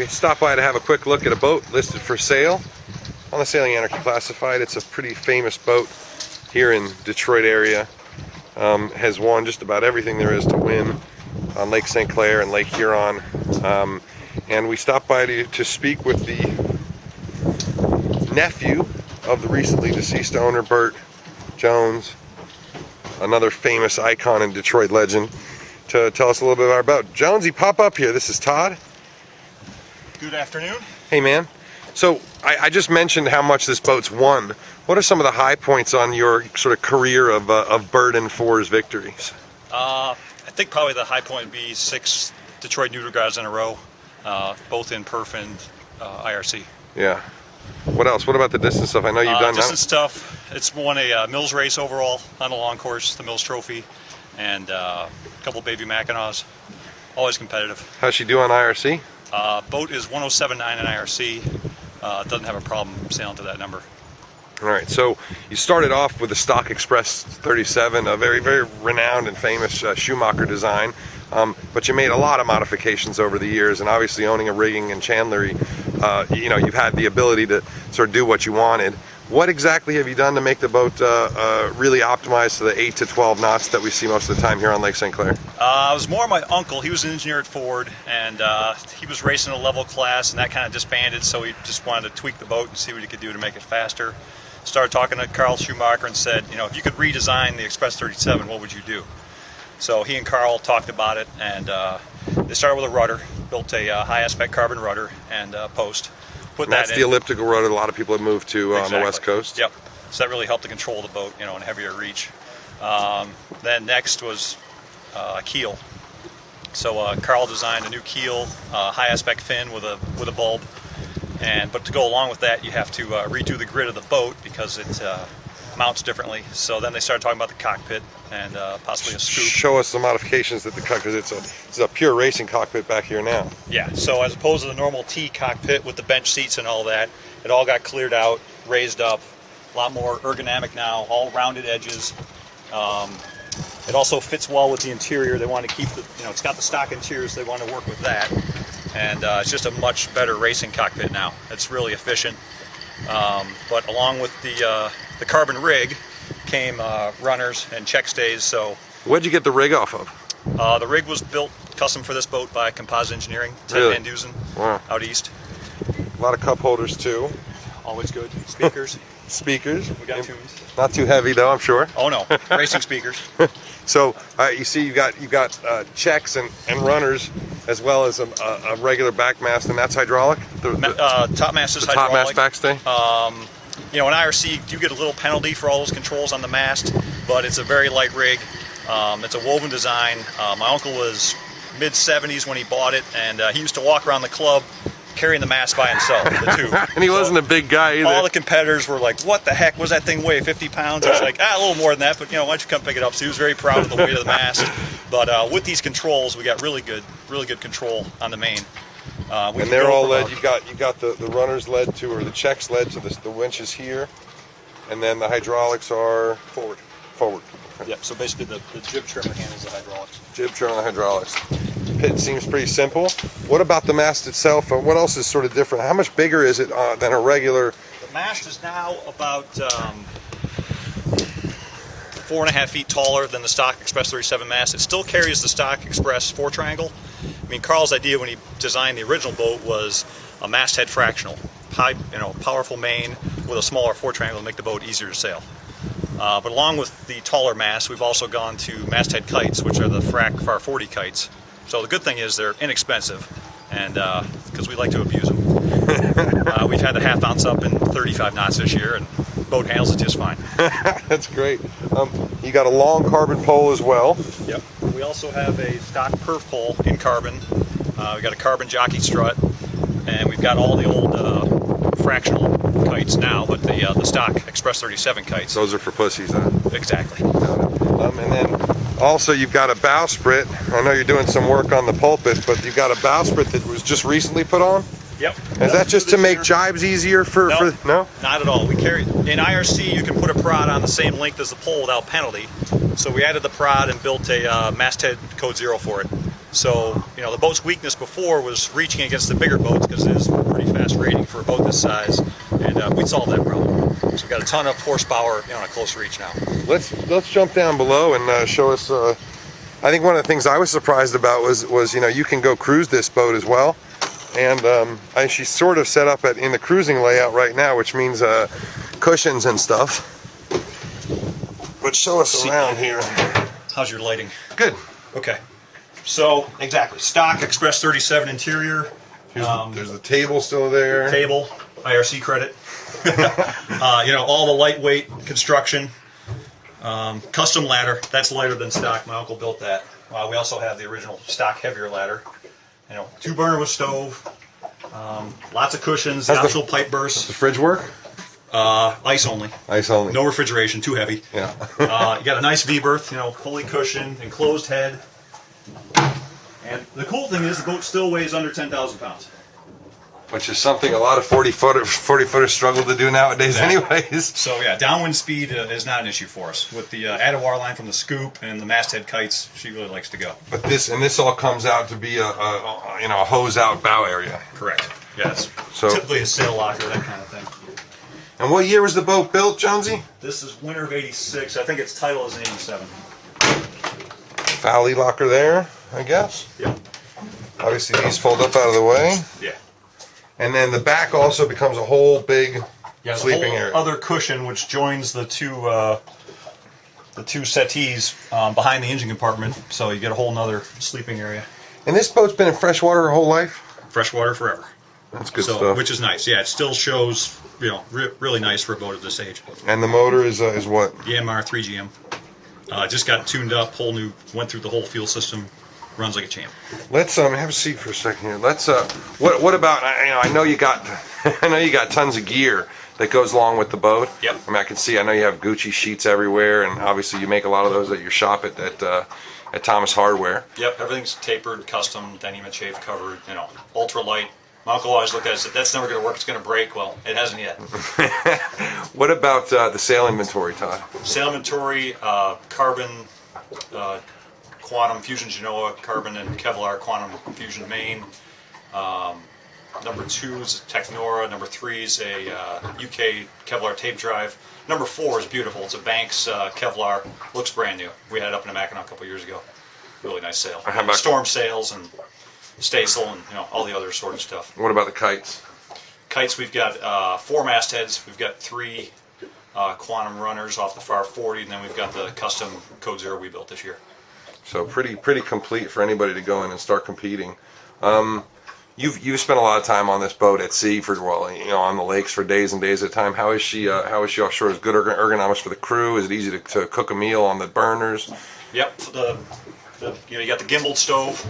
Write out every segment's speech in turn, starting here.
We stopped by to have a quick look at a boat listed for sale on the Sailing Anarchy Classified. It's a pretty famous boat here in Detroit area. Has won just about everything there is to win on Lake St. Clair and Lake Huron. And we stopped by to speak with the nephew of the recently deceased owner, Bert Jones, another famous icon and Detroit legend, to tell us a little bit about our boat. Jonesy, pop up here. This is Todd. Good afternoon. Hey man. So I just mentioned how much this boat's won. What are some of the high points on your sort of career of Bert and Four's victories? I think probably the high point would be 6 Detroit Neutral Guys in a row, both in perf and IRC. Yeah. What else? What about the distance stuff? I know you've done distance stuff. It's won a Mills race overall on the long course, the Mills Trophy, and a couple baby Mackinaws. Always competitive. How's she do on IRC? Boat is 107.9 in IRC. Doesn't have a problem sailing to that number. All right, so you started off with the Stock Express 37, a very, very renowned and famous Schumacher design, but you made a lot of modifications over the years, and obviously owning a rigging and chandlery, you know, you've had the ability to sort of do what you wanted. What exactly have you done to make the boat really optimized to the 8 to 12 knots that we see most of the time here on Lake St. Clair? It was more my uncle. He was an engineer at Ford, and he was racing a level class, and that kind of disbanded, so he just wanted to tweak the boat and see what he could do to make it faster. Started talking to Carl Schumacher and said, you know, if you could redesign the Express 37, what would you do? So he and Carl talked about it, and they started with a rudder, built a high aspect carbon rudder and post. That's the elliptical rudder a lot of people have moved to on the West Coast. Yep. So that really helped to control the boat, you know, in heavier reach. Then next was a keel. So Carl designed a new keel, high aspect fin with a bulb. But to go along with that, you have to redo the grid of the boat because it mounts differently. So then they started talking about the cockpit and possibly a scoop. Show us the modifications that the cockpit, because it's a pure racing cockpit back here now. Yeah, so as opposed to the normal T cockpit with the bench seats and all that, it all got cleared out, raised up, a lot more ergonomic now, all rounded edges. It also fits well with the interior. They want to keep the, you know, it's got the stock interiors, so they want to work with that. And it's just a much better racing cockpit now. It's really efficient. But along with the carbon rig came runners and check stays. So where'd you get the rig off of? The rig was built custom for this boat by Composite Engineering, Ted Really? Van Dusen, Wow. out east. A lot of cup holders too. Always good. Speakers. Speakers. We got tunes. Not too heavy though, I'm sure. Oh no, racing speakers. So you see, you've got checks and runners, as well as a regular backmast, and that's hydraulic. Topmast is hydraulic. Top mast backstay. You know, in IRC, you get a little penalty for all those controls on the mast, but it's a very light rig. It's a woven design. My uncle was mid-70s when he bought it, and he used to walk around the club carrying the mast by himself, the tube. And he wasn't a big guy either. All the competitors were like, what the heck, was that thing weigh, 50 pounds? I was like, a little more than that, but you know, why don't you come pick it up? So he was very proud of the weight of the mast. But with these controls, we got really good control on the main. And they're all led. You've got the runners led to, or the checks led to the winches here, and then the hydraulics are forward. Yep. So basically, the jib trimmer handles the hydraulics. Jib trimmer and the hydraulics. Pit seems pretty simple. What about the mast itself? What else is sort of different? How much bigger is it than a regular? The mast is now about 4.5 feet taller than the stock Express 37 mast. It still carries the stock Express 4 triangle. I mean, Carl's idea when he designed the original boat was a masthead fractional, high, you know, powerful main with a smaller 4 triangle to make the boat easier to sail. But along with the taller mast, we've also gone to masthead kites, which are the Frac FAR 40 kites. So the good thing is they're inexpensive, and because we like to abuse them. We've had the half ounce up in 35 knots this year, and the boat handles it just fine. That's great. You got a long carbon pole as well. Yep. We also have a stock perf pole in carbon. We got a carbon jockey strut, and we've got all the old fractional kites now, but the stock Express 37 kites. Those are for pussies, huh? Exactly. And then also you've got a bowsprit. I know you're doing some work on the pulpit, but you've got a bowsprit that was just recently put on? Yep. Is that just to make jibes easier for no? Not at all. We carry in IRC, you can put a prod on the same length as the pole without penalty. So we added the prod and built a masthead code 0 for it. So, the boat's weakness before was reaching against the bigger boats because it is pretty fast rating for a boat this size, and we'd solve that problem. So we've got a ton of horsepower on a close reach now. Let's jump down below and show us. I think one of the things I was surprised about was you can go cruise this boat as well, and she's sort of set up in the cruising layout right now, which means cushions and stuff. But show us around here. How's your lighting? Good. Okay. So, exactly. Stock Express 37 interior. There's the table still there. Table, IRC credit. All the lightweight construction. Custom ladder. That's lighter than stock. My uncle built that. We also have the original stock heavier ladder. 2-burner with stove. Lots of cushions. Optional pipe Does bursts. the fridge work? Ice only. Ice only. No refrigeration. Too heavy. Yeah. You got a nice V-berth. Fully cushioned, enclosed head. And the cool thing is the boat still weighs under 10,000 pounds. Which is something a lot of 40-footers struggle to do nowadays anyways. So yeah, downwind speed is not an issue for us. With the added water line from the scoop and the masthead kites, she really likes to go. But this all comes out to be a hose out bow area. Correct. Yeah, it's So- typically a sail locker, that kind of thing. And what year was the boat built, Jonesy? This is winter of '86. I think its title is in '87. Fowley locker there, I guess. Yeah. Obviously these fold up out of the way. Yeah. And then the back also becomes a whole big sleeping area. Other cushion which joins the two settees behind the engine compartment, so you get a whole nother sleeping area. And this boat's been in freshwater her whole life? Freshwater forever. That's good So, stuff. which is nice. Yeah, it still shows, really nice for a boat of this age. And the motor is what? Yanmar 3GM. Just got tuned up, went through the whole fuel system, runs like a champ. Let's have a seat for a second here. Let's what about I know you got I know you got tons of gear that goes along with the boat. Yep. I mean I can see I know you have Gucci sheets everywhere, and obviously you make a lot of those at your shop at Thomas Hardware. Yep, everything's tapered, custom, Dyneema chafe covered, ultralight. My uncle always looked at it and said, that's never going to work, it's going to break. Well, it hasn't yet. What about the sail inventory, Todd? Sail inventory, carbon, quantum fusion Genoa, carbon and Kevlar quantum fusion main. Number 2 is a Technora. Number 3 is a UK Kevlar tape drive. Number 4 is beautiful. It's a Banks Kevlar. Looks brand new. We had it up in Mackinac a couple years ago. Really nice sail. How about- Storm sails and staysail and all the other sort of stuff. What about the kites? Kites, we've got 4 mastheads. We've got 3 quantum runners off the FAR 40, and then we've got the custom Code Zero we built this year. So pretty complete for anybody to go in and start competing. You've spent a lot of time on this boat at sea on the lakes for days and days at a time. How is she offshore? Is good ergonomics for the crew? Is it easy to cook a meal on the burners? Yep. You got the gimbaled stove.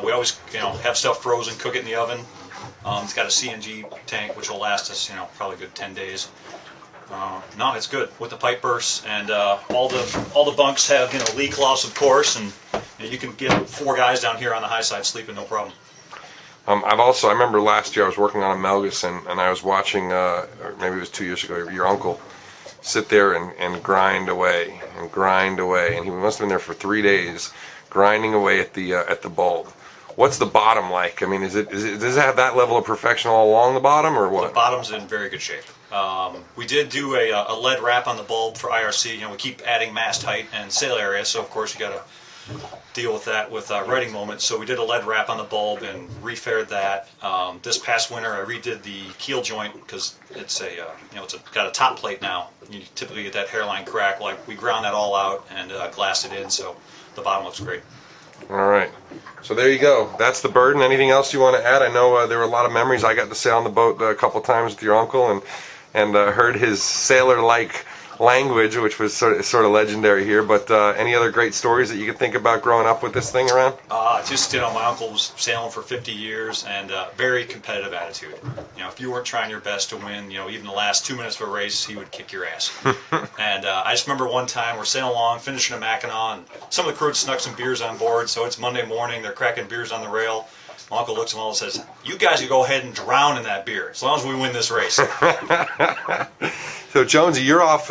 We always have stuff frozen, cook it in the oven. It's got a CNG tank which will last us probably a good 10 days. No, it's good with the pipe bursts, and all the bunks have lee cloths, of course, and you can get 4 guys down here on the high side sleeping no problem. I remember last year I was working on a Melgus, and I was watching, or maybe it was 2 years ago, your uncle sit there and grind away, and he must have been there for 3 days, grinding away at the bulb. What's the bottom like? I mean, does it have that level of perfection all along the bottom, or what? The bottom's in very good shape. We did do a lead wrap on the bulb for IRC. We keep adding mast height and sail area, so of course you got to deal with that with writing moments. So we did a lead wrap on the bulb and refaired that. This past winter, I redid the keel joint because it's got a top plate now. You typically get that hairline crack. Like we ground that all out and glassed it in, so the bottom looks great. All right. So there you go. That's the Burden. Anything else you want to add? I know there were a lot of memories. I got to sail on the boat a couple times with your uncle and heard his sailor-like language, which was sort of legendary here. But any other great stories that you could think about growing up with this thing around? My uncle was sailing for 50 years and very competitive attitude. If you weren't trying your best to win, even the last 2 minutes of a race, he would kick your ass. And I just remember one time we're sailing along, finishing a Mackinac, and some of the crew had snuck some beers on board. So it's Monday morning, they're cracking beers on the rail. My uncle looks at them all and says, "You guys can go ahead and drown in that beer as long as we win this race." So Jonesy, you're off.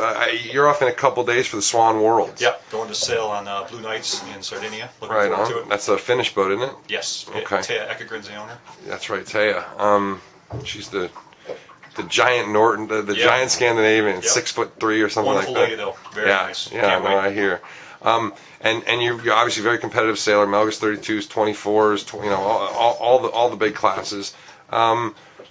You're off in a couple days for the Swan Worlds. Yep, going to sail on Blue Nights in Sardinia. Looking Right forward on. to it. That's a Finnish boat, isn't it? Yes. Okay. Taya Ekegren's the owner. That's right, Taya. She's the giant Norton, the Yep. giant Scandinavian, Yep. 6'3" or something Wonderful like that. lady, though. Very Yeah, nice. yeah, Can't no, wait. I hear. And you're obviously a very competitive sailor. Melgus 32s, 24s, all the big classes.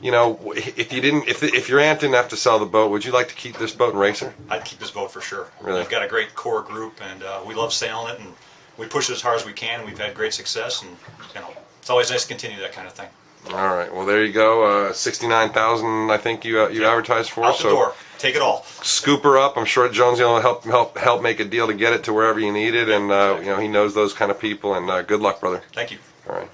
If your aunt didn't have to sell the boat, would you like to keep this boat and race her? I'd keep this boat for sure. Really? We've got a great core group, and we love sailing it, and we push it as hard as we can. We've had great success, and it's always nice to continue that kind of thing. All right. Well, there you go. 69,000. I think you advertised for. Out the So door. Take it all. scoop her up. I'm sure Jonesy will help make a deal to get it to wherever you need it, and he knows those kind of people. And good luck, brother. Thank you. All right.